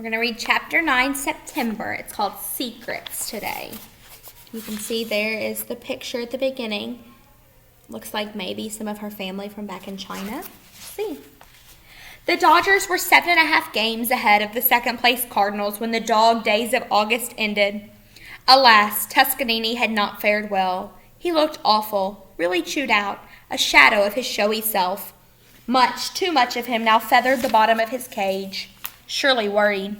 We're going to read chapter 9, September. It's called Secrets today. You can see there is the picture at the beginning. Looks like maybe some of her family from back in China. Let's see. The Dodgers were 7.5 games ahead of the second-place Cardinals when the dog days of August ended. Alas, Toscanini had not fared well. He looked awful, really chewed out, a shadow of his showy self. Much, too much of him now feathered the bottom of his cage. Shirley worried.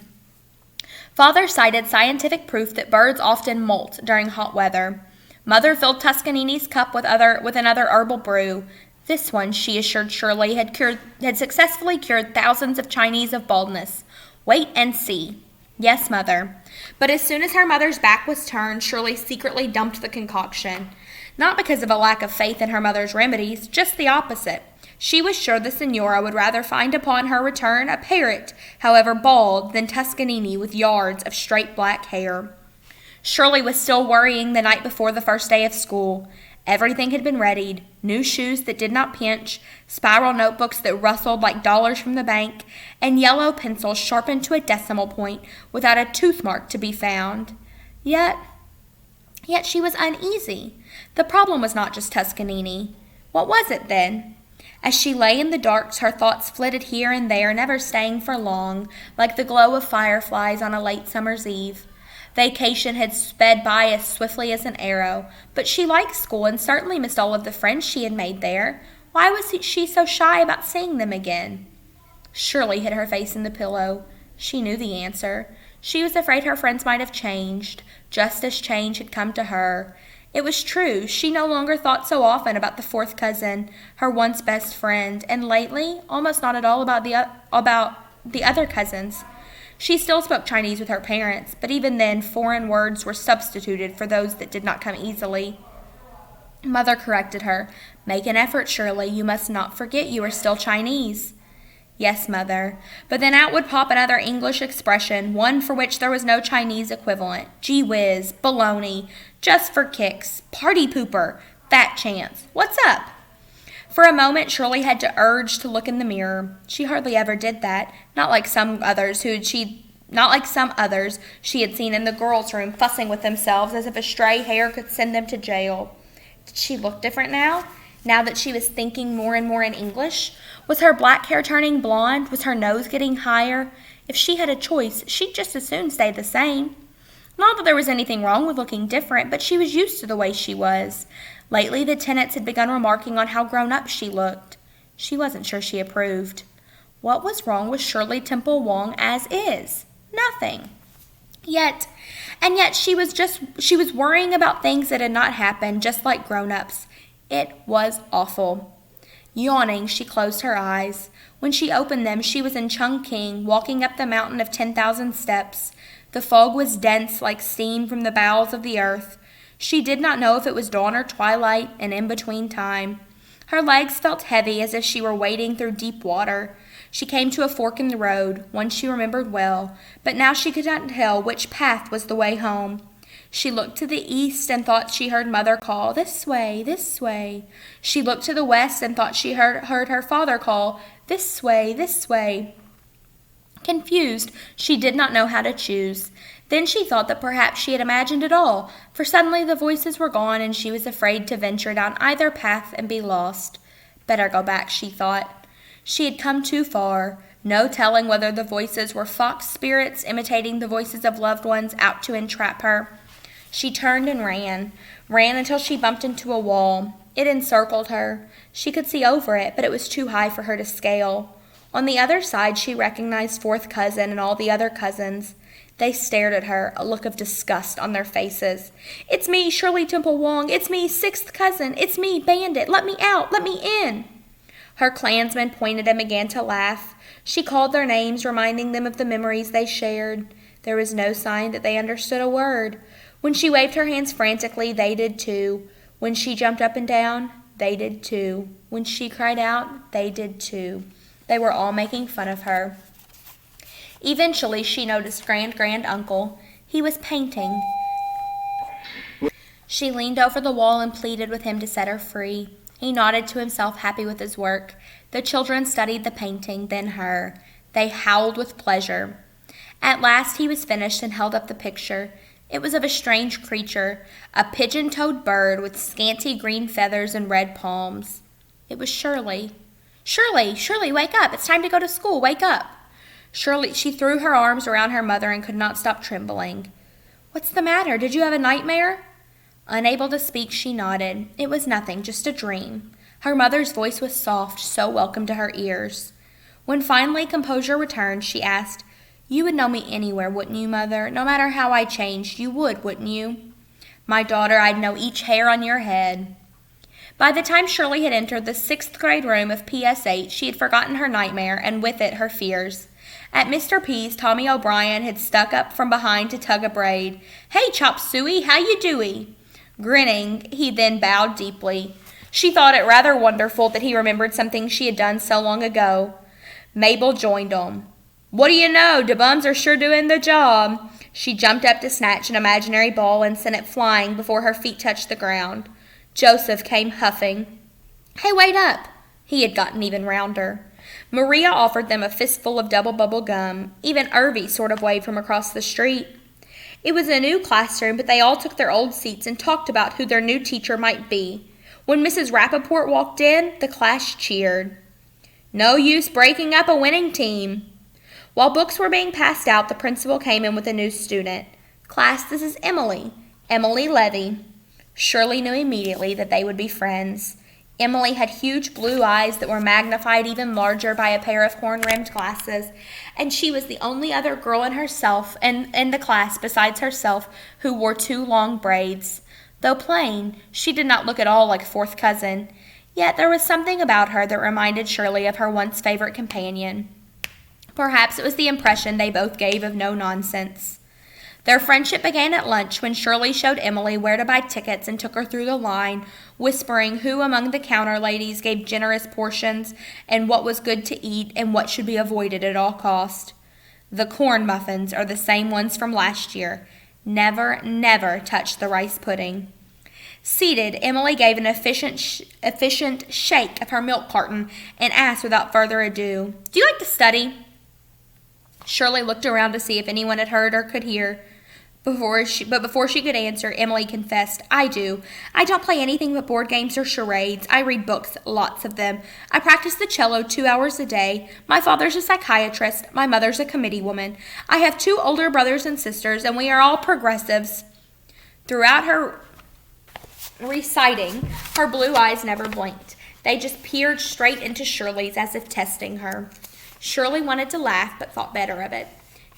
Father cited scientific proof that birds often molt during hot weather. Mother filled Toscanini's cup with another herbal brew. This one, she assured Shirley, had successfully cured thousands of Chinese of baldness. Wait and see. Yes, Mother. But as soon as her mother's back was turned, Shirley secretly dumped the concoction. Not because of a lack of faith in her mother's remedies, just the opposite. She was sure the Senora would rather find upon her return a parrot, however bald, than Toscanini with yards of straight black hair. Shirley was still worrying the night before the first day of school. Everything had been readied, new shoes that did not pinch, spiral notebooks that rustled like dollars from the bank, and yellow pencils sharpened to a decimal point without a tooth mark to be found. Yet she was uneasy. The problem was not just Toscanini. What was it, then? As she lay in the dark, her thoughts flitted here and there, never staying for long, like the glow of fireflies on a late summer's eve. Vacation had sped by as swiftly as an arrow, but she liked school and certainly missed all of the friends she had made there. Why was she so shy about seeing them again? Shirley hid her face in the pillow. She knew the answer. She was afraid her friends might have changed, just as change had come to her. It was true. She no longer thought so often about the fourth cousin, her once best friend, and lately, almost not at all about the other cousins. She still spoke Chinese with her parents, but even then, foreign words were substituted for those that did not come easily. Mother corrected her. Make an effort, Shirley. You must not forget you are still Chinese. Yes, Mother. But then out would pop another English expression, one for which there was no Chinese equivalent. Gee whiz, baloney, just for kicks, party pooper, fat chance. What's up? For a moment, Shirley had to urge to look in the mirror. She hardly ever did that, not like some others she had seen in the girls' room fussing with themselves as if a stray hair could send them to jail. Did she look different now that she was thinking more and more in English? Was her black hair turning blonde? Was her nose getting higher? If she had a choice, she'd just as soon stay the same. Not that there was anything wrong with looking different, but she was used to the way she was. Lately, the tenants had begun remarking on how grown up she looked. She wasn't sure she approved. What was wrong with Shirley Temple Wong as is? Nothing. Yet she was worrying about things that had not happened, just like grown-ups. It was awful. Yawning, she closed her eyes. When she opened them, she was in Chungking, walking up the mountain of 10,000 steps. The fog was dense like steam from the bowels of the earth. She did not know if it was dawn or twilight, an in-between time. Her legs felt heavy as if she were wading through deep water. She came to a fork in the road, one she remembered well, but now she could not tell which path was the way home. She looked to the east and thought she heard Mother call, "This way, this way." She looked to the west and thought she heard her father call, "This way, this way." Confused, she did not know how to choose. Then she thought that perhaps she had imagined it all, for suddenly the voices were gone and she was afraid to venture down either path and be lost. Better go back, she thought. She had come too far, no telling whether the voices were fox spirits imitating the voices of loved ones out to entrap her. She turned and ran until she bumped into a wall. It encircled her. She could see over it, but it was too high for her to scale. On the other side, she recognized fourth cousin and all the other cousins. They stared at her, a look of disgust on their faces. "It's me, Shirley Temple Wong. It's me, sixth cousin. It's me, Bandit. Let me out. Let me in." Her clansmen pointed and began to laugh. She called their names, reminding them of the memories they shared. There was no sign that they understood a word. When she waved her hands frantically, they did too. When she jumped up and down, they did too. When she cried out, they did too. They were all making fun of her. Eventually, she noticed Grand-Uncle. He was painting. She leaned over the wall and pleaded with him to set her free. He nodded to himself, happy with his work. The children studied the painting, then her. They howled with pleasure. At last he was finished and held up the picture. It was of a strange creature, a pigeon-toed bird with scanty green feathers and red palms. It was Shirley. "Shirley, Shirley, wake up! It's time to go to school. Wake up!" She threw her arms around her mother and could not stop trembling. "What's the matter? Did you have a nightmare?" Unable to speak, she nodded. It was nothing, just a dream. Her mother's voice was soft, so welcome to her ears. When finally composure returned, she asked, "You would know me anywhere, wouldn't you, Mother? No matter how I changed, you would, wouldn't you?" "My daughter, I'd know each hair on your head." By the time Shirley had entered the 6th grade room of PS8, she had forgotten her nightmare, and with it her fears. At Mr. P's, Tommy O'Brien had stuck up from behind to tug a braid. "Hey, Chop Suey, how you doey?" Grinning, he then bowed deeply. She thought it rather wonderful that he remembered something she had done so long ago. Mabel joined him. "What do you know, de bums are sure doing the job." She jumped up to snatch an imaginary ball and sent it flying before her feet touched the ground. Joseph came huffing. "Hey, wait up!" He had gotten even rounder. Maria offered them a fistful of double bubble gum. Even Irvy sort of waved from across the street. It was a new classroom, but they all took their old seats and talked about who their new teacher might be. When Mrs. Rappaport walked in, the class cheered. "No use breaking up a winning team." While books were being passed out, the principal came in with a new student. "Class, this is Emily. Emily Levy." Shirley knew immediately that they would be friends. Emily had huge blue eyes that were magnified even larger by a pair of horn-rimmed glasses, and she was the only other girl in the class besides herself who wore 2 long braids. Though plain, she did not look at all like fourth cousin, yet there was something about her that reminded Shirley of her once favorite companion. Perhaps it was the impression they both gave of no-nonsense. Their friendship began at lunch when Shirley showed Emily where to buy tickets and took her through the line, whispering who among the counter ladies gave generous portions and what was good to eat and what should be avoided at all cost. "The corn muffins are the same ones from last year. Never, never touch the rice pudding." Seated, Emily gave an efficient shake of her milk carton and asked without further ado, "Do you like to study?" Shirley looked around to see if anyone had heard or could hear. Before she could answer, Emily confessed, "I do. I don't play anything but board games or charades. I read books, lots of them. I practice the cello 2 hours a day. My father's a psychiatrist. My mother's a committee woman. I have 2 older brothers and sisters, and we are all progressives." Throughout her reciting, her blue eyes never blinked. They just peered straight into Shirley's as if testing her. Shirley wanted to laugh, but thought better of it.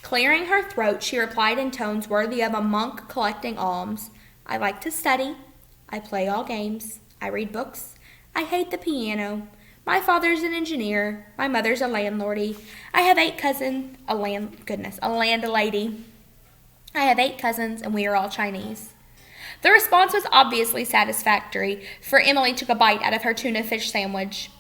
Clearing her throat, she replied in tones worthy of a monk collecting alms. "I like to study. I play all games. I read books. I hate the piano. My father's an engineer. My mother's a landlady. I have 8 cousins, a landlady. I have 8 cousins, and we are all Chinese." The response was obviously satisfactory, for Emily took a bite out of her tuna fish sandwich.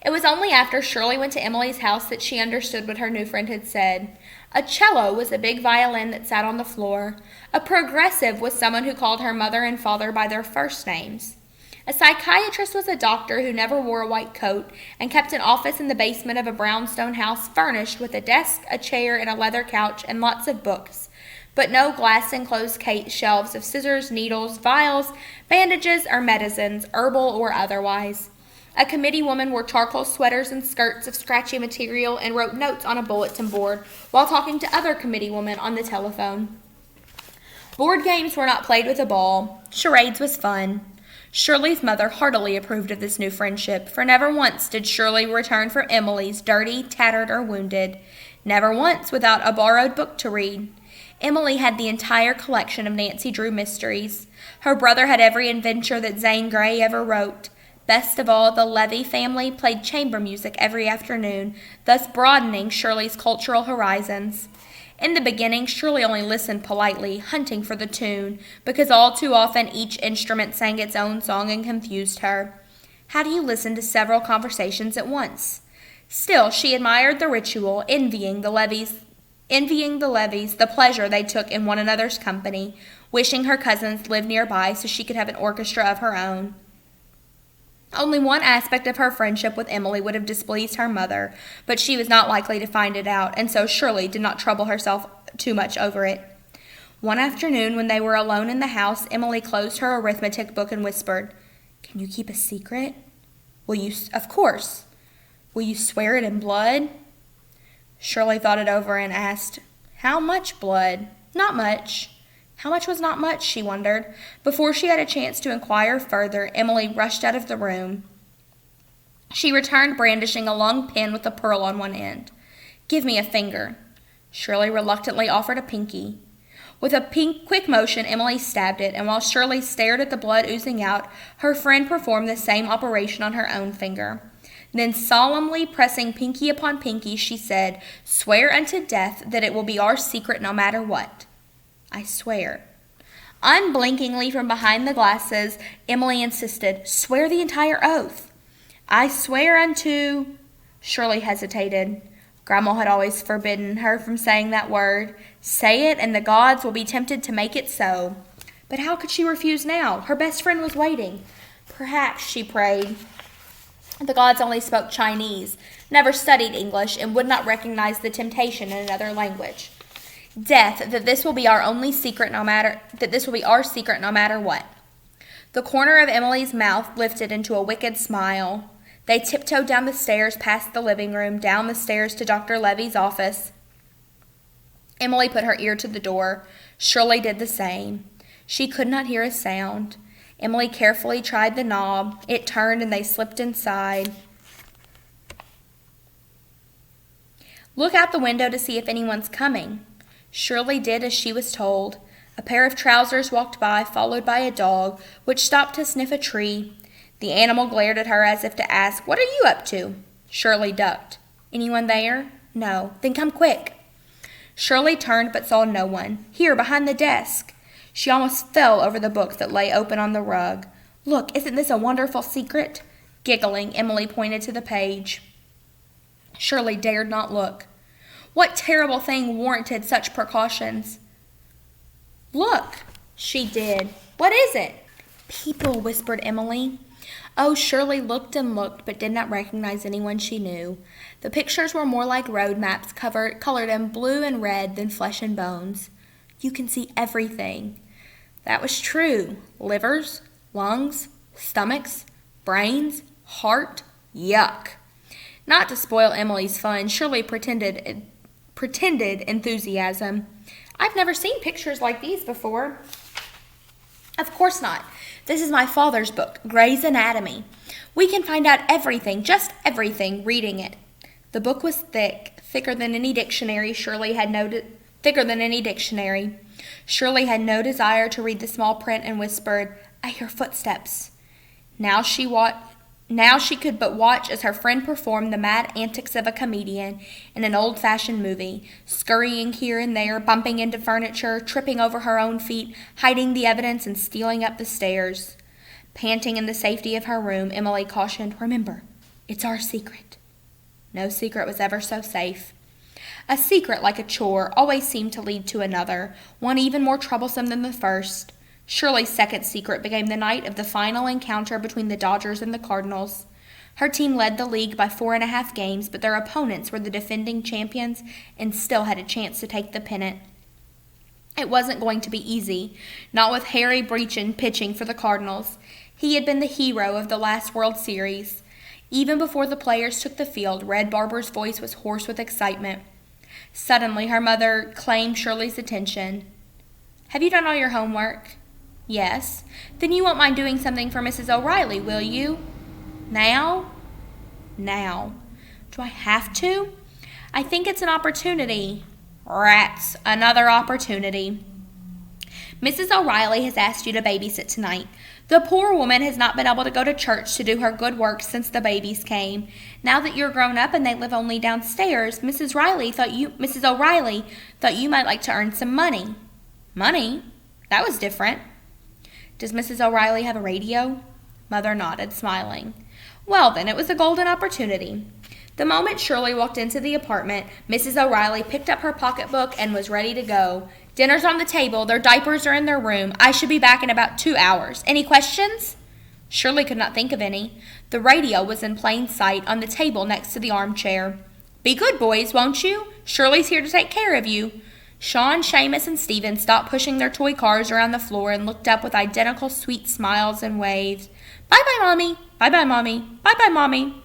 It was only after Shirley went to Emily's house that she understood what her new friend had said. A cello was a big violin that sat on the floor. A progressive was someone who called her mother and father by their first names. A psychiatrist was a doctor who never wore a white coat and kept an office in the basement of a brownstone house furnished with a desk, a chair, and a leather couch and lots of books, but no glass-enclosed shelves of scissors, needles, vials, bandages, or medicines, herbal or otherwise. A committee woman wore charcoal sweaters and skirts of scratchy material and wrote notes on a bulletin board while talking to other committee women on the telephone. Board games were not played with a ball. Charades was fun. Shirley's mother heartily approved of this new friendship, for never once did Shirley return from Emily's dirty, tattered, or wounded. Never once without a borrowed book to read. Emily had the entire collection of Nancy Drew mysteries. Her brother had every adventure that Zane Grey ever wrote. Best of all, the Levy family played chamber music every afternoon, thus broadening Shirley's cultural horizons. In the beginning, Shirley only listened politely, hunting for the tune, because all too often each instrument sang its own song and confused her. How do you listen to several conversations at once? Still, she admired the ritual, envying the Levys the pleasure they took in one another's company, wishing her cousins lived nearby so she could have an orchestra of her own. Only one aspect of her friendship with Emily would have displeased her mother, but she was not likely to find it out, and so Shirley did not trouble herself too much over it. One afternoon, when they were alone in the house, Emily closed her arithmetic book and whispered, "Can you keep a secret?" "Will you?" "Of course." "Will you swear it in blood?" Shirley thought it over and asked, "How much blood?" "Not much." How much was not much, she wondered. Before she had a chance to inquire further, Emily rushed out of the room. She returned brandishing a long pin with a pearl on one end. "Give me a finger." Shirley reluctantly offered a pinky. With a quick motion, Emily stabbed it, and while Shirley stared at the blood oozing out, her friend performed the same operation on her own finger. Then, solemnly pressing pinky upon pinky, she said, "Swear unto death that it will be our secret no matter what." "I swear." Unblinkingly from behind the glasses, Emily insisted, "Swear the entire oath." "I swear unto—" Shirley hesitated. Grandma had always forbidden her from saying that word. Say it, and the gods will be tempted to make it so. But how could she refuse now? Her best friend was waiting. Perhaps, she prayed, the gods only spoke Chinese, never studied English, and would not recognize the temptation in another language. Death, that this will be our only secret no matter what. The corner of Emily's mouth lifted into a wicked smile. They tiptoed down the stairs past the living room, down the stairs to Dr. Levy's office. Emily put her ear to the door. Shirley did the same. She could not hear a sound. Emily carefully tried the knob. It turned and they slipped inside. "Look out the window to see if anyone's coming." Shirley did as she was told. A pair of trousers walked by, followed by a dog, which stopped to sniff a tree. The animal glared at her as if to ask, "What are you up to?" Shirley ducked. "Anyone there?" "No." "Then come quick." Shirley turned but saw no one. "Here, behind the desk." She almost fell over the book that lay open on the rug. "Look, isn't this a wonderful secret?" Giggling, Emily pointed to the page. Shirley dared not look. What terrible thing warranted such precautions? "Look." She did. "What is it?" "People," whispered Emily. Oh, Shirley looked and looked, but did not recognize anyone she knew. The pictures were more like road maps colored in blue and red than flesh and bones. You can see everything. That was true. Livers, lungs, stomachs, brains, heart. Yuck. Not to spoil Emily's fun, Shirley pretended enthusiasm. "I've never seen pictures like these before." "Of course not. This is my father's book, Gray's Anatomy. We can find out everything, just everything, reading it." The book was thicker than any dictionary. Shirley had no desire to read the small print and whispered, "I hear footsteps." Now she could but watch as her friend performed the mad antics of a comedian in an old-fashioned movie, scurrying here and there, bumping into furniture, tripping over her own feet, hiding the evidence, and stealing up the stairs. Panting in the safety of her room, Emily cautioned, "Remember, it's our secret." No secret was ever so safe. A secret, like a chore, always seemed to lead to another, one even more troublesome than the first. Shirley's second secret became the night of the final encounter between the Dodgers and the Cardinals. Her team led the league by 4.5 games, but their opponents were the defending champions and still had a chance to take the pennant. It wasn't going to be easy, not with Harry Breachin pitching for the Cardinals. He had been the hero of the last World Series. Even before the players took the field, Red Barber's voice was hoarse with excitement. Suddenly, her mother claimed Shirley's attention. "Have you done all your homework?" "Yes." "Then you won't mind doing something for Mrs. O'Reilly, will you?" "Now?" "Now." "Do I have to?" "I think it's an opportunity." "Rats, another opportunity." "Mrs. O'Reilly has asked you to babysit tonight. The poor woman has not been able to go to church to do her good work since the babies came. Now that you're grown up and they live only downstairs, Mrs. O'Reilly thought you might like to earn some money." "Money? That was different." "Does Mrs. O'Reilly have a radio?" Mother nodded, smiling. "Well, then, it was a golden opportunity." The moment Shirley walked into the apartment, Mrs. O'Reilly picked up her pocketbook and was ready to go. "Dinner's on the table. Their diapers are in their room. I should be back in about 2 hours. Any questions?" Shirley could not think of any. The radio was in plain sight on the table next to the armchair. "Be good boys, won't you? Shirley's here to take care of you." Sean, Seamus, and Stephen stopped pushing their toy cars around the floor and looked up with identical sweet smiles and waves. Bye-bye, Mommy. Bye-bye, Mommy. Bye-bye, Mommy.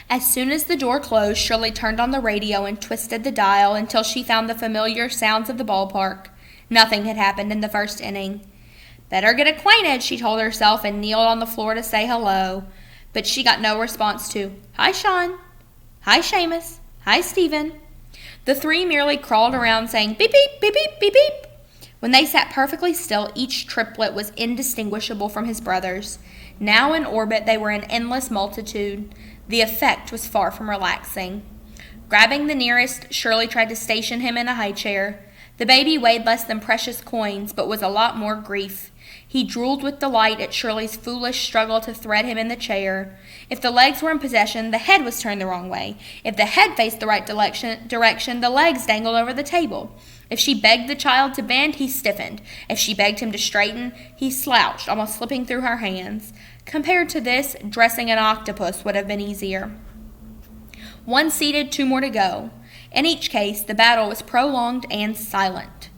As soon as the door closed, Shirley turned on the radio and twisted the dial until she found the familiar sounds of the ballpark. Nothing had happened in the first inning. Better get acquainted, she told herself, and kneeled on the floor to say hello. But she got no response to, Hi, Sean. Hi, Seamus. Hi, Stephen. The three merely crawled around saying, beep, beep, beep, beep, beep, beep. When they sat perfectly still, each triplet was indistinguishable from his brothers. Now in orbit, they were an endless multitude. The effect was far from relaxing. Grabbing the nearest, Shirley tried to station him in a high chair. The baby weighed less than precious coins, but was a lot more grief. He drooled with delight at Shirley's foolish struggle to thread him in the chair. If the legs were in possession, the head was turned the wrong way. If the head faced the right direction, the legs dangled over the table. If she begged the child to bend, he stiffened. If she begged him to straighten, he slouched, almost slipping through her hands. Compared to this, dressing an octopus would have been easier. One seated, two more to go. In each case, the battle was prolonged and silent.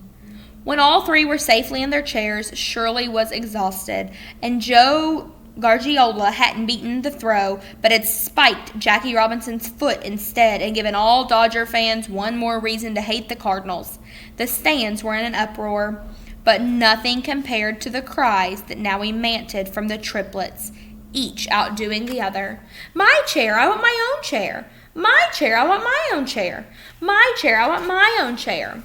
When all three were safely in their chairs, Shirley was exhausted, and Joe Gargiola hadn't beaten the throw, but had spiked Jackie Robinson's foot instead and given all Dodger fans one more reason to hate the Cardinals. The stands were in an uproar, but nothing compared to the cries that now emanted from the triplets, each outdoing the other. My chair, I want my own chair. My chair, I want my own chair. My chair, I want my own chair.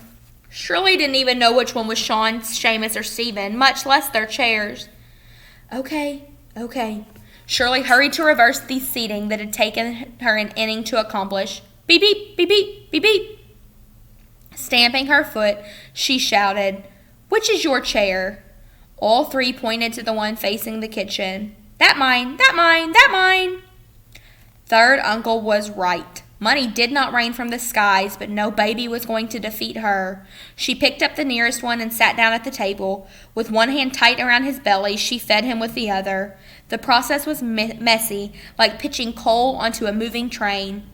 Shirley didn't even know which one was Sean, Seamus, or Stephen, much less their chairs. Okay. Shirley hurried to reverse the seating that had taken her an inning to accomplish. Beep, beep, beep, beep, beep, beep. Stamping her foot, she shouted, Which is your chair? All three pointed to the one facing the kitchen. That mine, that mine, that mine. Third uncle was right. Money did not rain from the skies, but no baby was going to defeat her. She picked up the nearest one and sat down at the table. With one hand tight around his belly, she fed him with the other. The process was messy, like pitching coal onto a moving train.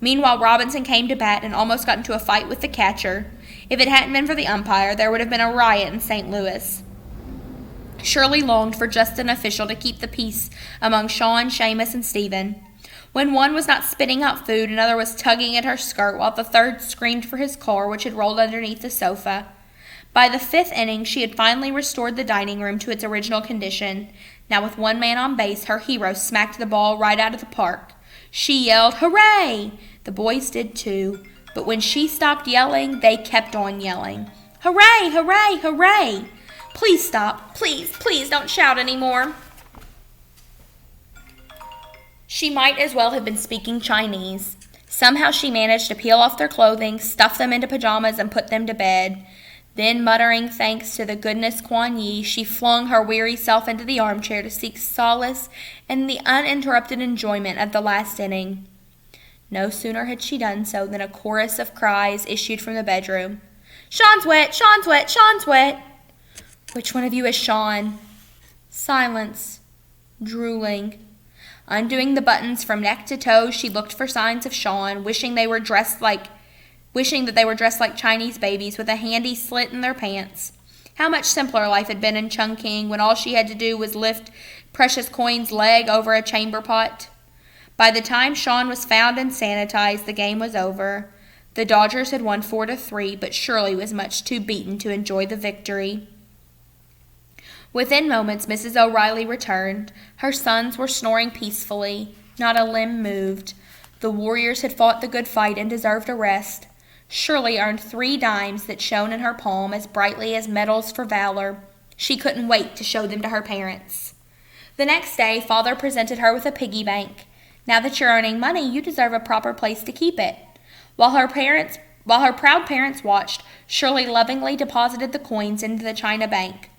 Meanwhile, Robinson came to bat and almost got into a fight with the catcher. If it hadn't been for the umpire, there would have been a riot in St. Louis. Shirley longed for just an official to keep the peace among Sean, Seamus, and Stephen. When one was not spitting out food, another was tugging at her skirt, while the third screamed for his car, which had rolled underneath the sofa. By the fifth inning, she had finally restored the dining room to its original condition. Now with one man on base, her hero smacked the ball right out of the park. She yelled, Hooray! The boys did too. But when she stopped yelling, they kept on yelling. Hooray! Hooray! Hooray! Please stop. Please don't shout anymore. She might as well have been speaking Chinese. Somehow she managed to peel off their clothing, stuff them into pajamas, and put them to bed. Then, muttering thanks to the goodness Kuan Yi, she flung her weary self into the armchair to seek solace in the uninterrupted enjoyment of the last inning. No sooner had she done so than a chorus of cries issued from the bedroom. Sean's wet! Sean's wet! Sean's wet! Which one of you is Sean? Silence. Drooling. Undoing the buttons from neck to toe, she looked for signs of Sean, wishing that they were dressed like Chinese babies with a handy slit in their pants. How much simpler life had been in Chungking when all she had to do was lift Precious Coin's leg over a chamber pot. By the time Sean was found and sanitized, the game was over. The Dodgers had won 4-3, but Shirley was much too beaten to enjoy the victory. Within moments, Mrs. O'Reilly returned. Her sons were snoring peacefully. Not a limb moved. The warriors had fought the good fight and deserved a rest. Shirley earned 3 dimes that shone in her palm as brightly as medals for valor. She couldn't wait to show them to her parents. The next day, Father presented her with a piggy bank. Now that you're earning money, you deserve a proper place to keep it. While her proud parents watched, Shirley lovingly deposited the coins into the china bank.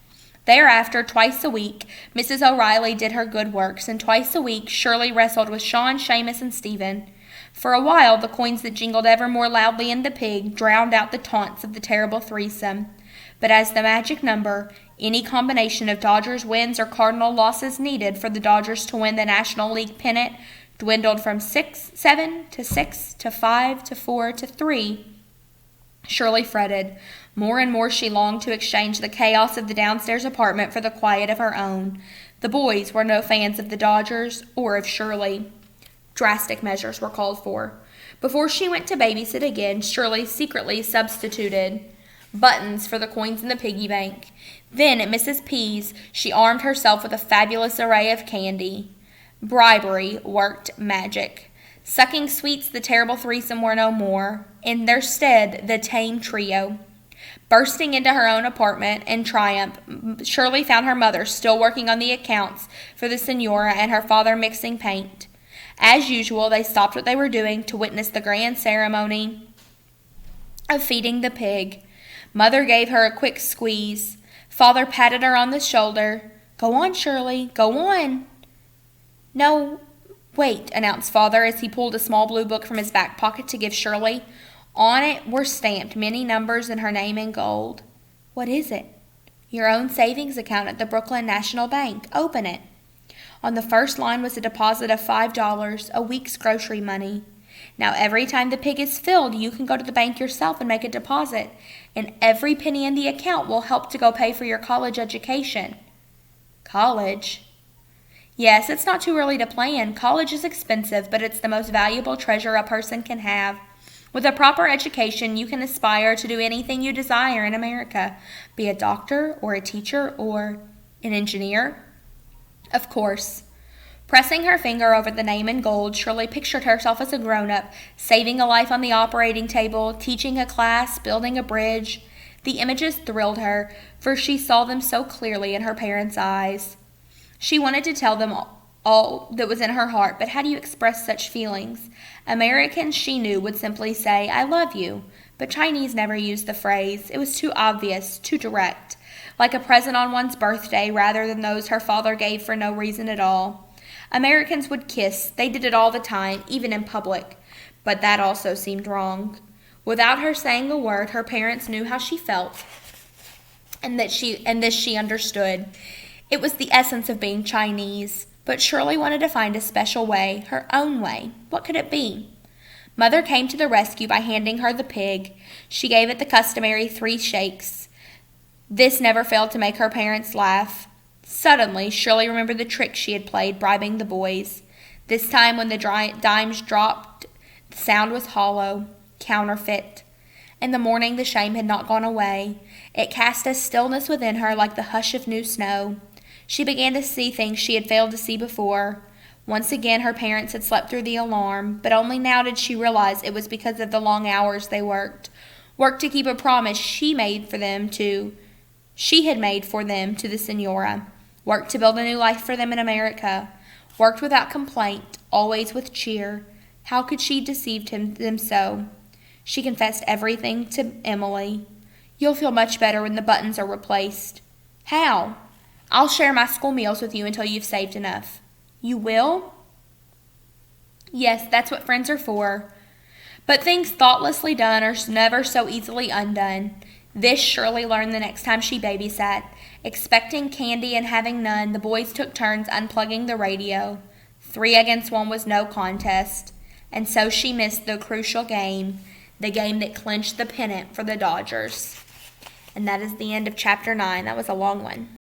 Thereafter, twice a week, Mrs. O'Reilly did her good works, and twice a week Shirley wrestled with Sean, Seamus, and Stephen. For a while, the coins that jingled ever more loudly in the pig drowned out the taunts of the terrible threesome. But as the magic number, any combination of Dodgers wins or Cardinal losses needed for the Dodgers to win the National League pennant dwindled from 7 to 6 to 5 to 4 to 3. Shirley fretted. More and more she longed to exchange the chaos of the downstairs apartment for the quiet of her own. The boys were no fans of the Dodgers or of Shirley. Drastic measures were called for. Before she went to babysit again, Shirley secretly substituted buttons for the coins in the piggy bank. Then, at Mrs. P's, she armed herself with a fabulous array of candy. Bribery worked magic. Sucking sweets, the terrible threesome were no more. In their stead, the tame trio. Bursting into her own apartment in triumph, Shirley found her mother still working on the accounts for the Senora and her father mixing paint. As usual, they stopped what they were doing to witness the grand ceremony of feeding the pig. Mother gave her a quick squeeze. Father patted her on the shoulder. "Go on, Shirley, go on." "No, wait," announced Father as he pulled a small blue book from his back pocket to give Shirley. On it were stamped many numbers and her name in gold. "What is it?" "Your own savings account at the Brooklyn National Bank. Open it." On the first line was a deposit of $5, a week's grocery money. "Now every time the pig is filled, you can go to the bank yourself and make a deposit, and every penny in the account will help to go pay for your college education." "College?" "Yes, it's not too early to plan. College is expensive, but it's the most valuable treasure a person can have. With a proper education, you can aspire to do anything you desire in America, be a doctor or a teacher or an engineer." Of course. Pressing her finger over the name in gold, Shirley pictured herself as a grown-up, saving a life on the operating table, teaching a class, building a bridge. The images thrilled her, for she saw them so clearly in her parents' eyes. She wanted to tell them all that was in her heart, but how do you express such feelings? Americans, she knew, would simply say, "I love you," but Chinese never used the phrase. It was too obvious, too direct, like a present on one's birthday rather than those her father gave for no reason at all. Americans would kiss. They did it all the time, even in public, but that also seemed wrong. Without her saying a word, her parents knew how she felt, and this she understood. It was the essence of being Chinese. But Shirley wanted to find a special way, her own way. What could it be? Mother came to the rescue by handing her the pig. She gave it the customary 3 shakes. This never failed to make her parents laugh. Suddenly, Shirley remembered the trick she had played, bribing the boys. This time, when the dimes dropped, the sound was hollow, counterfeit. In the morning, the shame had not gone away. It cast a stillness within her like the hush of new snow. She began to see things she had failed to see before. Once again, her parents had slept through the alarm, but only now did she realize it was because of the long hours they worked to keep a promise she had made for them to the Senora, worked to build a new life for them in America, worked without complaint, always with cheer. How could she deceive them so? She confessed everything to Emily. "You'll feel much better when the buttons are replaced." "How?" "I'll share my school meals with you until you've saved enough." "You will?" "Yes, that's what friends are for." But things thoughtlessly done are never so easily undone. This Shirley learned the next time she babysat. Expecting candy and having none, the boys took turns unplugging the radio. 3 against 1 was no contest. And so she missed the crucial game, the game that clinched the pennant for the Dodgers. And that is the end of Chapter 9. That was a long one.